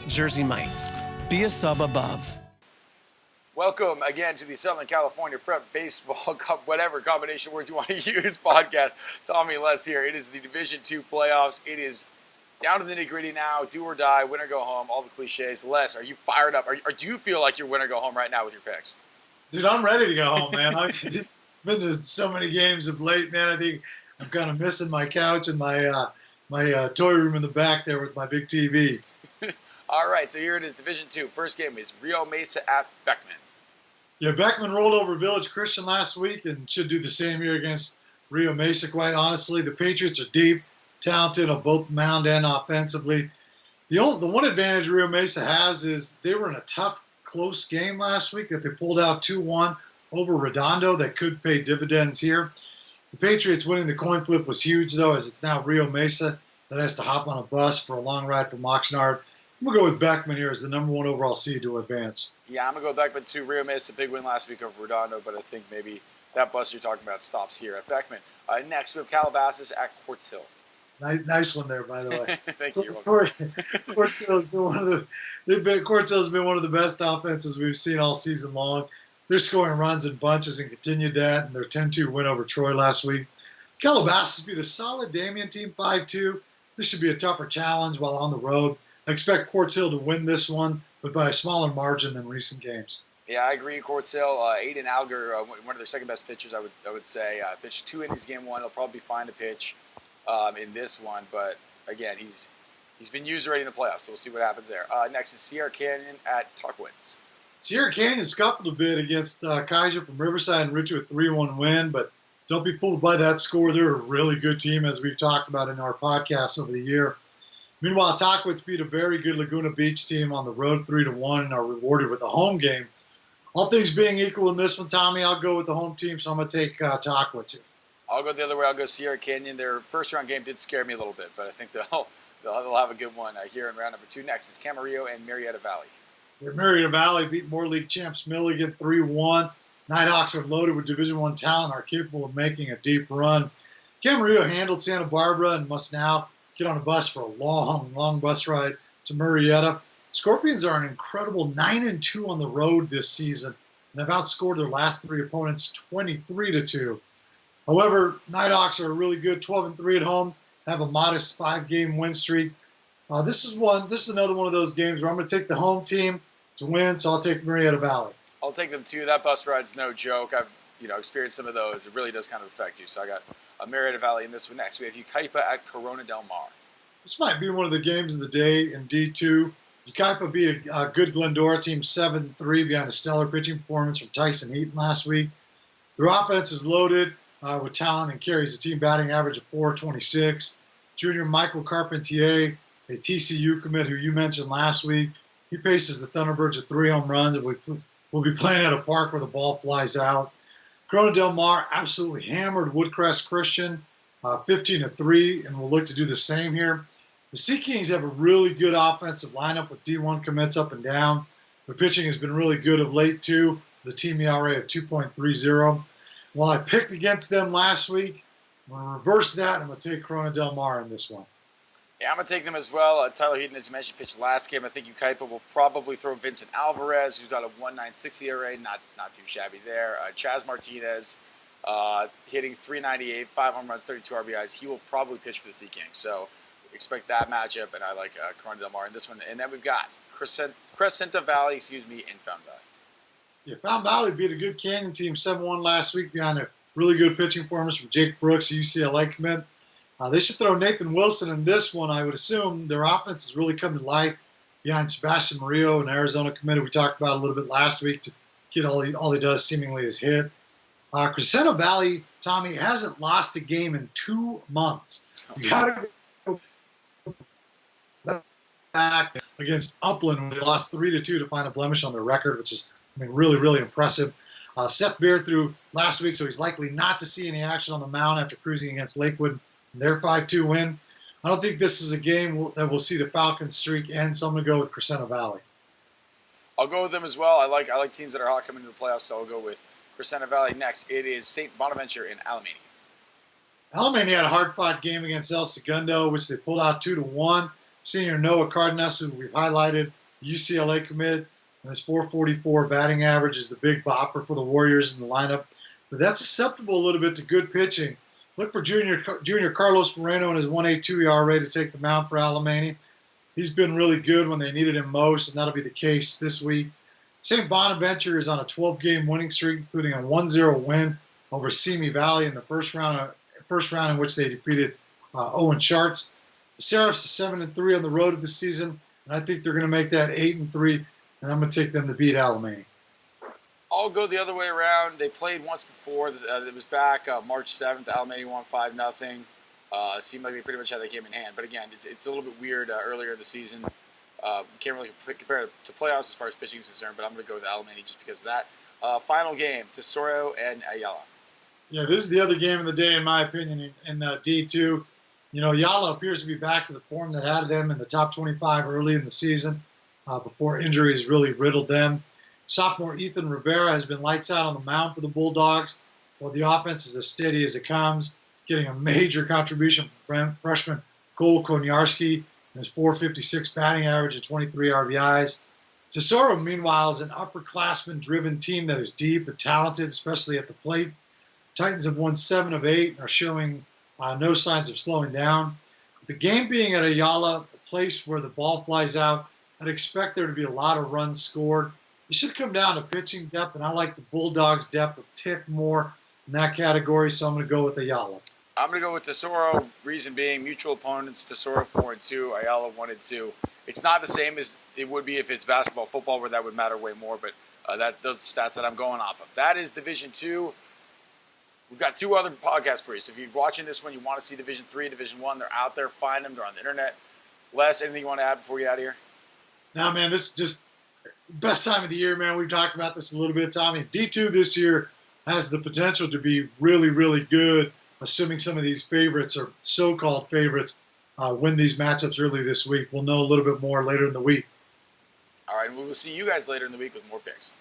Jersey Mike's. Be a sub above. Welcome again to the Southern California Prep Baseball Cup, whatever combination words you want to use, podcast. Tommy Les here. It is the Division II playoffs. It is down to the nitty-gritty now. Do or die, win or go home, all the cliches. Les, are you fired up? Or do you feel like you're win or go home right now with your picks? Dude, I'm ready to go home, man. I've just been to so many games of late, man. I think I'm kind of missing my couch and my toy room in the back there with my big TV. All right, so here it is, Division II. First game is Rio Mesa at Beckman. Yeah, Beckman rolled over Village Christian last week and should do the same here against Rio Mesa, quite honestly. The Patriots are deep, talented on both mound and offensively. The one advantage Rio Mesa has is they were in a tough, close game last week that they pulled out 2-1 over Redondo that could pay dividends here. The Patriots winning the coin flip was huge, though, as it's now Rio Mesa that has to hop on a bus for a long ride from Oxnard. I'm going to go with Beckman here as the number one overall seed to advance. Yeah, I'm going to go Beckman too. Rio Mesa, big win last week over Redondo, but I think maybe that bus you're talking about stops here at Beckman. Next, we have Calabasas at Quartz Hill. Nice one there, by the way. Thank you. Quartz Hill's been Quartz Hill's been one of the best offenses we've seen all season long. They're scoring runs in bunches and continued that in their 10-2 win over Troy last week. Calabasas beat a solid Damien team 5-2. This should be a tougher challenge while on the road. I expect Quartz Hill to win this one, but by a smaller margin than recent games. Yeah, I agree. Quartz Hill, Aiden Alger, one of their second-best pitchers, I would say. Pitched 2 innings game 1. He'll probably be fine to pitch in this one, but again, he's been used already in the playoffs, so we'll see what happens there. Next is Sierra Canyon at Tuckwitz. Sierra Canyon scuffled a bit against Kaiser from Riverside and reached a 3-1 win, but don't be fooled by that score. They're a really good team, as we've talked about in our podcast over the year. Meanwhile, Tuckwitz beat a very good Laguna Beach team on the road 3-1 and are rewarded with a home game. All things being equal in this one, Tommy, I'll go with the home team, so I'm going to take Tuckwitz here. I'll go the other way. I'll go Sierra Canyon. Their first-round game did scare me a little bit, but I think they'll have a good one here in round number 2. Next is Camarillo and Marietta Valley. Yeah, Marietta Valley beat Moore League champs Milligan 3-1. Nighthawks are loaded with Division I talent and are capable of making a deep run. Camarillo handled Santa Barbara and must now get on a bus for a long bus ride to Marietta. Scorpions are an incredible 9-2 on the road this season and have outscored their last 3 opponents 23-2. However, Nighthawks are really good, 12-3 at home, have a modest 5-game win streak. This is another one of those games where I'm going to take the home team to win, so I'll take Marietta Valley. I'll take them too. That bus ride's no joke. I've experienced some of those. It really does kind of affect you. So I got Marietta Valley in this one. Next, we have Yucaipa at Corona Del Mar. This might be one of the games of the day in D2. Yucaipa beat a good Glendora team 7-3 behind a stellar pitching performance from Tyson Heaton last week. Their offense is loaded with talent and carries a team batting average of .426. Junior Michael Carpentier, a TCU commit who you mentioned last week, he paces the Thunderbirds with 3 home runs and will be playing at a park where the ball flies out. Corona Del Mar absolutely hammered Woodcrest Christian 15-3 and will look to do the same here. The Sea Kings have a really good offensive lineup with D1 commits up and down. Their pitching has been really good of late, too. The team ERA of 2.30. While I picked against them last week, I'm going to reverse that. I'm going to take Corona Del Mar in this one. Yeah, I'm going to take them as well. Tyler Heaton, as you mentioned, pitched last game. I think Yucaipa will probably throw Vincent Alvarez, who's got a 1.96 ERA, not too shabby there. Chaz Martinez, hitting .398, 5 home runs, 32 RBIs. He will probably pitch for the Sea Kings. So expect that matchup, and I like Corona Del Mar in this one. And then we've got Crescenta Valley, in Fountain Valley. Yeah, Fountain Valley beat a good Canyon team 7-1 last week behind a really good pitching performance from Jake Brooks, a UCLA commit. They should throw Nathan Wilson in this one. I would assume their offense has really come to life behind Sebastian Murillo, an Arizona committee we talked about a little bit last week. To get all he does seemingly is hit. Crescenta Valley, Tommy, hasn't lost a game in 2 months. You got to go back against Upland when they lost 3-2 to find a blemish on their record, which is really, really impressive. Seth Beer threw last week, so he's likely not to see any action on the mound after cruising against Lakewood in their 5-2 win. I don't think this is a game that we'll see the Falcons streak end, so I'm going to go with Crescenta Valley. I'll go with them as well. I like teams that are hot coming into the playoffs, so I'll go with Crescenta Valley. Next, it is St. Bonaventure in Alameda. Alameda had a hard-fought game against El Segundo, which they pulled out 2-1. Senior Noah Cardenas, who we've highlighted UCLA commit, and his 444 batting average is the big bopper for the Warriors in the lineup. But that's susceptible a little bit to good pitching. Look for Junior Carlos Moreno and his 1.82 ERA to take the mound for Alemany. He's been really good when they needed him most, and that'll be the case this week. St. Bonaventure is on a 12-game winning streak, including a 1-0 win over Simi Valley in the first round in which they defeated Owen Sharps. The Seraphs are 7-3 on the road of the season, and I think they're going to make that 8-3, and I'm going to take them to beat Alemany. I'll go the other way around. They played once before. It was back March 7th. Alemany won 5-0. Seemed like they pretty much had that game in hand. But again, it's a little bit weird earlier in the season. Can't really compare it to playoffs as far as pitching is concerned, but I'm going to go with Alemany just because of that. Final game, Tesoro and Ayala. Yeah, this is the other game of the day, in my opinion, in D2. You know, Ayala appears to be back to the form that had them in the top 25 early in the season before injuries really riddled them. Sophomore Ethan Rivera has been lights out on the mound for the Bulldogs, while the offense is as steady as it comes, getting a major contribution from freshman Cole Koniarski and his 456 batting average and 23 RBIs. Tesoro, meanwhile, is an upperclassman-driven team that is deep and talented, especially at the plate. Titans have won 7 of 8 and are showing no signs of slowing down. With the game being at Ayala, the place where the ball flies out, I'd expect there to be a lot of runs scored. It should come down to pitching depth, and I like the Bulldogs' depth a tick more in that category, so I'm going to go with Ayala. I'm going to go with Tesoro, reason being mutual opponents, Tesoro 4-2, Ayala 1-2. It's not the same as it would be if it's basketball, football, where that would matter way more, but those are stats that I'm going off of. That is Division 2. We've got 2 other podcasts for you, so if you're watching this one, you want to see Division 3, Division 1, they're out there, find them, they're on the internet. Les, anything you want to add before we get out of here? No, man, this is just the best time of the year, man. We've talked about this a little bit, Tommy. D2 this year has the potential to be really, really good, assuming some of these favorites or so-called favorites win these matchups early this week. We'll know a little bit more later in the week. All right, and we will see you guys later in the week with more picks.